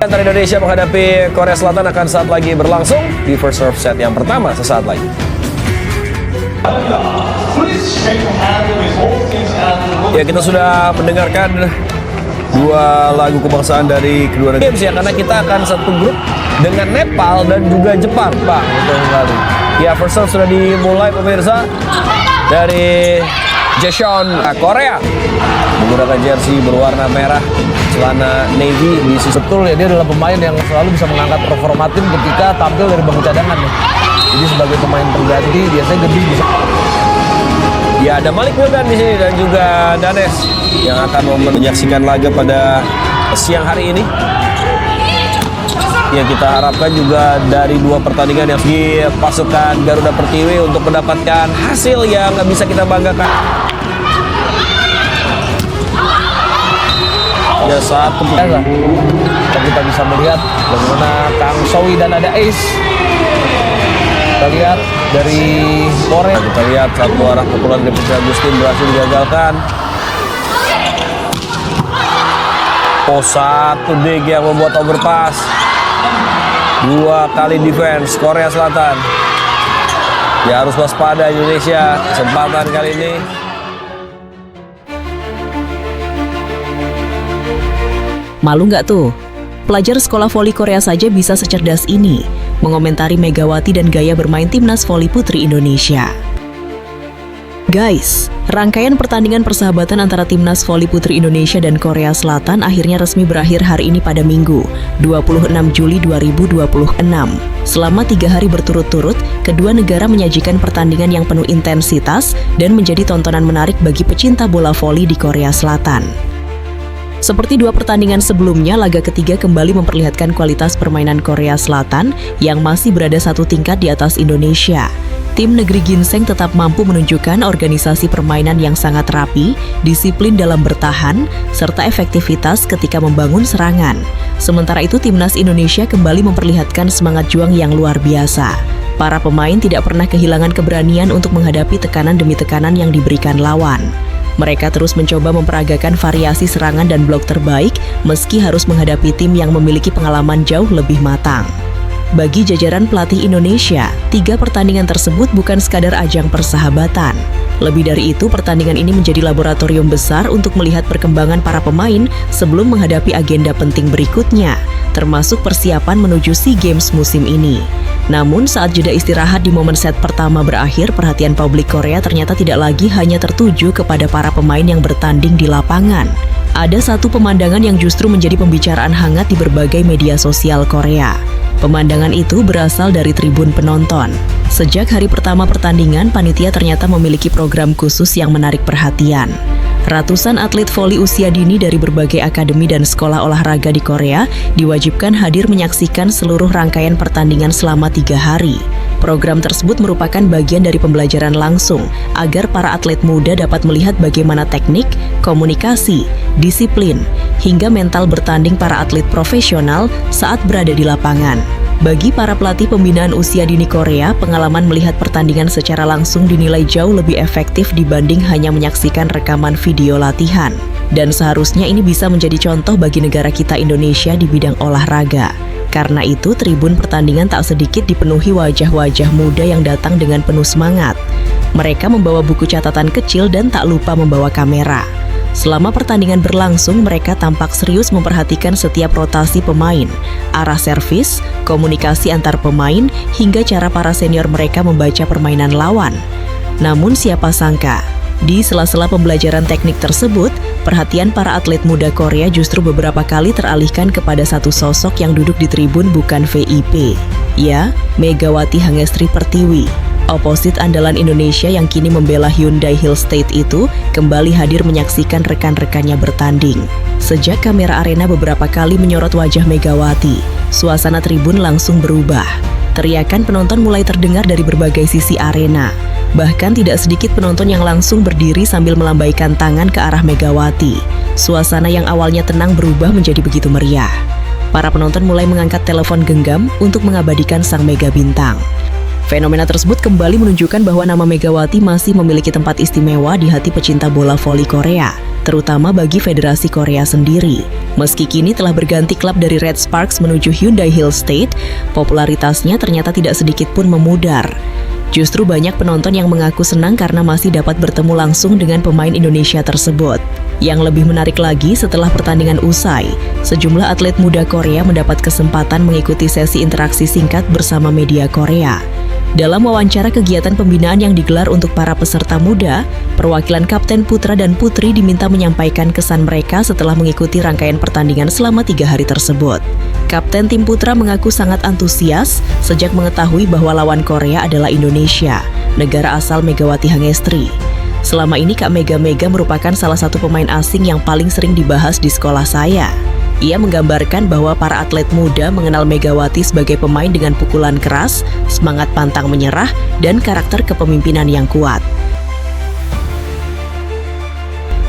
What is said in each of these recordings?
Antara Indonesia menghadapi Korea Selatan akan saat lagi berlangsung di first serve set yang pertama sesaat lagi. Ya, kita sudah mendengarkan dua lagu kebangsaan dari kedua negara ya, karena kita akan satu grup dengan Nepal dan juga Jepang, Pak. Betul sekali. Ya, first serve sudah dimulai pemirsa dari Jaeseon, Korea menggunakan jersey berwarna merah, celana navy di sisi. Betul ya, dia adalah pemain yang selalu bisa mengangkat performa tim ketika tampil dari bangku cadangan ya. Jadi sebagai pemain pengganti biasanya Gede bisa. Ya, ada Malik Wildan di sini dan juga Danes yang akan menyaksikan laga pada siang hari ini. Ya, kita harapkan juga dari dua pertandingan yang di pasukan Garuda Pertiwi untuk mendapatkan hasil yang bisa kita banggakan. Ya, saat kita bisa melihat bagaimana Kang Sowi dan ada Ace. Kita lihat dari Korea. Kita lihat satu arah pukulan dari Putra Agustin berhasil digagalkan. Satu dig yang membuat overpass. Dua kali defense Korea Selatan. Ya, harus waspada Indonesia kesempatan kali ini. Malu nggak tuh? Pelajar sekolah voli Korea saja bisa secerdas ini mengomentari Megawati dan gaya bermain timnas voli putri Indonesia. Guys, rangkaian pertandingan persahabatan antara timnas voli putri Indonesia dan Korea Selatan akhirnya resmi berakhir hari ini pada Minggu, 26 Juli 2026. Selama 3 hari berturut-turut, kedua negara menyajikan pertandingan yang penuh intensitas dan menjadi tontonan menarik bagi pecinta bola voli di Korea Selatan. Seperti dua pertandingan sebelumnya, laga ketiga kembali memperlihatkan kualitas permainan Korea Selatan yang masih berada satu tingkat di atas Indonesia. Tim negeri ginseng tetap mampu menunjukkan organisasi permainan yang sangat rapi, disiplin dalam bertahan, serta efektivitas ketika membangun serangan. Sementara itu, timnas Indonesia kembali memperlihatkan semangat juang yang luar biasa. Para pemain tidak pernah kehilangan keberanian untuk menghadapi tekanan demi tekanan yang diberikan lawan. Mereka terus mencoba memperagakan variasi serangan dan blok terbaik meski harus menghadapi tim yang memiliki pengalaman jauh lebih matang. Bagi jajaran pelatih Indonesia, 3 pertandingan tersebut bukan sekadar ajang persahabatan. Lebih dari itu, pertandingan ini menjadi laboratorium besar untuk melihat perkembangan para pemain sebelum menghadapi agenda penting berikutnya, termasuk persiapan menuju SEA Games musim ini. Namun saat jeda istirahat di momen set pertama berakhir, perhatian publik Korea ternyata tidak lagi hanya tertuju kepada para pemain yang bertanding di lapangan. Ada satu pemandangan yang justru menjadi pembicaraan hangat di berbagai media sosial Korea. Pemandangan itu berasal dari tribun penonton. Sejak hari pertama pertandingan, panitia ternyata memiliki program khusus yang menarik perhatian. Ratusan atlet voli usia dini dari berbagai akademi dan sekolah olahraga di Korea diwajibkan hadir menyaksikan seluruh rangkaian pertandingan selama 3 hari. Program tersebut merupakan bagian dari pembelajaran langsung agar para atlet muda dapat melihat bagaimana teknik, komunikasi, disiplin, hingga mental bertanding para atlet profesional saat berada di lapangan. Bagi para pelatih pembinaan usia dini Korea, pengalaman melihat pertandingan secara langsung dinilai jauh lebih efektif dibanding hanya menyaksikan rekaman video latihan. Dan seharusnya ini bisa menjadi contoh bagi negara kita Indonesia di bidang olahraga. Karena itu, tribun pertandingan tak sedikit dipenuhi wajah-wajah muda yang datang dengan penuh semangat. Mereka membawa buku catatan kecil dan tak lupa membawa kamera. Selama pertandingan berlangsung, mereka tampak serius memperhatikan setiap rotasi pemain, arah servis, komunikasi antar pemain, hingga cara para senior mereka membaca permainan lawan. Namun siapa sangka, di sela-sela pembelajaran teknik tersebut, perhatian para atlet muda Korea justru beberapa kali teralihkan kepada satu sosok yang duduk di tribun bukan VIP. Ya, Megawati Hangestri Pertiwi. Oposit andalan Indonesia yang kini membela Hyundai Hill State itu kembali hadir menyaksikan rekan-rekannya bertanding. Sejak kamera arena beberapa kali menyorot wajah Megawati, suasana tribun langsung berubah. Teriakan penonton mulai terdengar dari berbagai sisi arena. Bahkan tidak sedikit penonton yang langsung berdiri sambil melambaikan tangan ke arah Megawati. Suasana yang awalnya tenang berubah menjadi begitu meriah. Para penonton mulai mengangkat telepon genggam untuk mengabadikan sang mega bintang. Fenomena tersebut kembali menunjukkan bahwa nama Megawati masih memiliki tempat istimewa di hati pecinta bola voli Korea. terutama bagi Federasi Korea sendiri. Meski kini telah berganti klub dari Red Sparks menuju Hyundai Hill State, popularitasnya ternyata tidak sedikit pun memudar. Justru banyak penonton yang mengaku senang karena masih dapat bertemu langsung dengan pemain Indonesia tersebut. Yang lebih menarik lagi, setelah pertandingan usai, sejumlah atlet muda Korea mendapat kesempatan mengikuti sesi interaksi singkat bersama media Korea. Dalam wawancara kegiatan pembinaan yang digelar untuk para peserta muda, perwakilan Kapten Putra dan Putri diminta menyampaikan kesan mereka setelah mengikuti rangkaian pertandingan selama 3 hari tersebut. Kapten tim Putra mengaku sangat antusias sejak mengetahui bahwa lawan Korea adalah Indonesia, negara asal Megawati Hangestri. Selama ini Kak Mega merupakan salah satu pemain asing yang paling sering dibahas di sekolah saya. Ia menggambarkan bahwa para atlet muda mengenal Megawati sebagai pemain dengan pukulan keras, semangat pantang menyerah, dan karakter kepemimpinan yang kuat.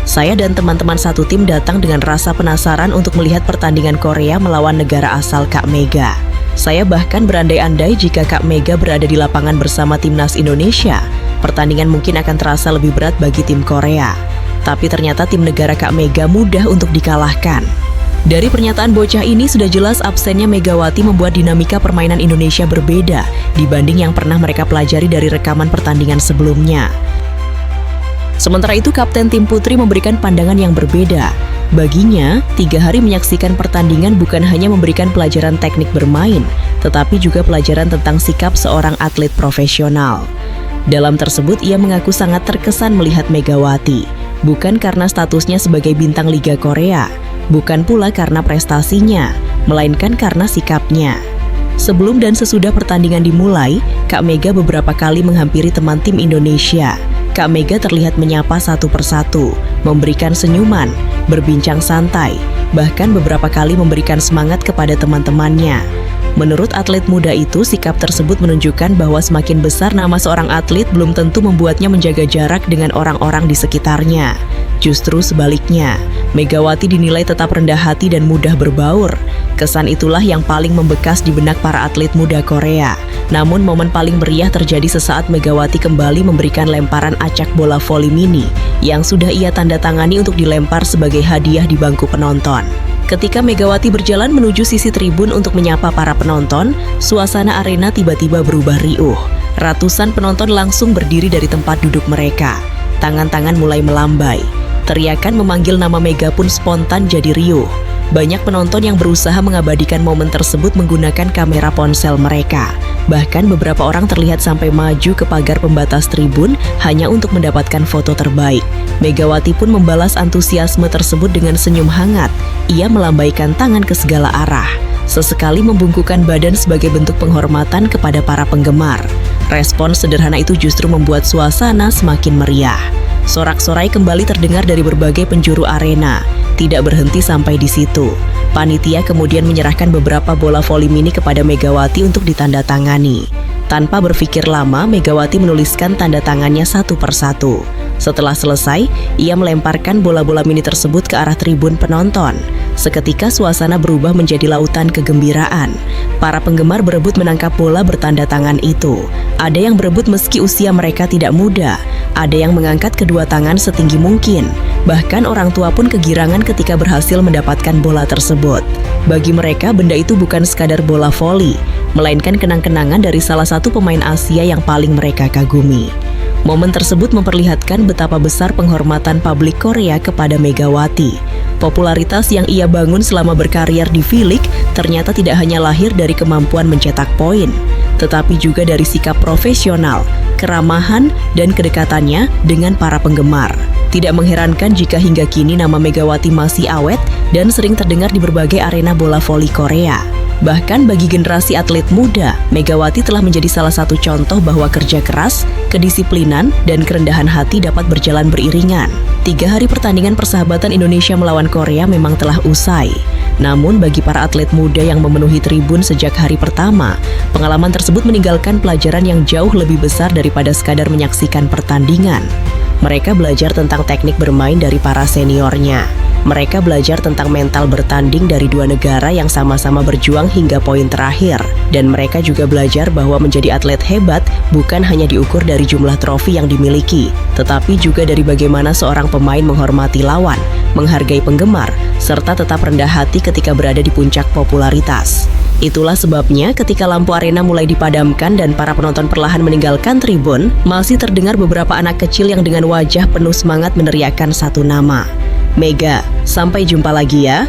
Saya dan teman-teman satu tim datang dengan rasa penasaran untuk melihat pertandingan Korea melawan negara asal Kak Mega. Saya bahkan berandai-andai jika Kak Mega berada di lapangan bersama timnas Indonesia, pertandingan mungkin akan terasa lebih berat bagi tim Korea. Tapi ternyata tim negara Kak Mega mudah untuk dikalahkan. Dari pernyataan bocah ini sudah jelas absennya Megawati membuat dinamika permainan Indonesia berbeda dibanding yang pernah mereka pelajari dari rekaman pertandingan sebelumnya. Sementara itu, Kapten tim Putri memberikan pandangan yang berbeda. Baginya, 3 hari menyaksikan pertandingan bukan hanya memberikan pelajaran teknik bermain, tetapi juga pelajaran tentang sikap seorang atlet profesional. Dalam tersebut, ia mengaku sangat terkesan melihat Megawati, bukan karena statusnya sebagai bintang Liga Korea, bukan pula karena prestasinya, melainkan karena sikapnya. Sebelum dan sesudah pertandingan dimulai, Kak Mega beberapa kali menghampiri teman tim Indonesia. Kak Mega terlihat menyapa satu persatu, memberikan senyuman, berbincang santai, bahkan beberapa kali memberikan semangat kepada teman-temannya. Menurut atlet muda itu, sikap tersebut menunjukkan bahwa semakin besar nama seorang atlet belum tentu membuatnya menjaga jarak dengan orang-orang di sekitarnya. Justru sebaliknya, Megawati dinilai tetap rendah hati dan mudah berbaur. Kesan itulah yang paling membekas di benak para atlet muda Korea. Namun momen paling meriah terjadi sesaat Megawati kembali memberikan lemparan acak bola voli mini yang sudah ia tanda tangani untuk dilempar sebagai hadiah di bangku penonton. Ketika Megawati berjalan menuju sisi tribun untuk menyapa para penonton, suasana arena tiba-tiba berubah riuh. Ratusan penonton langsung berdiri dari tempat duduk mereka. Tangan-tangan mulai melambai. Teriakan memanggil nama Mega pun spontan jadi riuh. Banyak penonton yang berusaha mengabadikan momen tersebut menggunakan kamera ponsel mereka. Bahkan beberapa orang terlihat sampai maju ke pagar pembatas tribun hanya untuk mendapatkan foto terbaik. Megawati pun membalas antusiasme tersebut dengan senyum hangat. Ia melambaikan tangan ke segala arah, sesekali membungkukkan badan sebagai bentuk penghormatan kepada para penggemar. Respon sederhana itu justru membuat suasana semakin meriah. Sorak-sorai kembali terdengar dari berbagai penjuru arena. Tidak berhenti sampai di situ. Panitia kemudian menyerahkan beberapa bola voli mini kepada Megawati untuk ditandatangani. Tanpa berpikir lama, Megawati menuliskan tanda tangannya satu persatu. Setelah selesai, ia melemparkan bola-bola mini tersebut ke arah tribun penonton. Seketika suasana berubah menjadi lautan kegembiraan. Para penggemar berebut menangkap bola bertanda tangan itu. Ada yang berebut meski usia mereka tidak muda. Ada yang mengangkat kedua tangan setinggi mungkin. Bahkan orang tua pun kegirangan ketika berhasil mendapatkan bola tersebut. Bagi mereka, benda itu bukan sekadar bola voli, melainkan kenang-kenangan dari salah satu pemain Asia yang paling mereka kagumi. Momen tersebut memperlihatkan betapa besar penghormatan publik Korea kepada Megawati. Popularitas yang ia bangun selama berkarir di V-League ternyata tidak hanya lahir dari kemampuan mencetak poin, tetapi juga dari sikap profesional, keramahan, dan kedekatannya dengan para penggemar. Tidak mengherankan jika hingga kini nama Megawati masih awet dan sering terdengar di berbagai arena bola voli Korea. Bahkan bagi generasi atlet muda, Megawati telah menjadi salah satu contoh bahwa kerja keras, kedisiplinan, dan kerendahan hati dapat berjalan beriringan. 3 hari pertandingan persahabatan Indonesia melawan Korea memang telah usai. Namun bagi para atlet muda yang memenuhi tribun sejak hari pertama, pengalaman tersebut meninggalkan pelajaran yang jauh lebih besar daripada sekadar menyaksikan pertandingan. Mereka belajar tentang teknik bermain dari para seniornya. Mereka belajar tentang mental bertanding dari dua negara yang sama-sama berjuang hingga poin terakhir. Dan mereka juga belajar bahwa menjadi atlet hebat bukan hanya diukur dari jumlah trofi yang dimiliki, tetapi juga dari bagaimana seorang pemain menghormati lawan, menghargai penggemar, serta tetap rendah hati ketika berada di puncak popularitas. Itulah sebabnya ketika lampu arena mulai dipadamkan dan para penonton perlahan meninggalkan tribun, masih terdengar beberapa anak kecil yang dengan wajah penuh semangat meneriakkan satu nama. Mega, sampai jumpa lagi ya.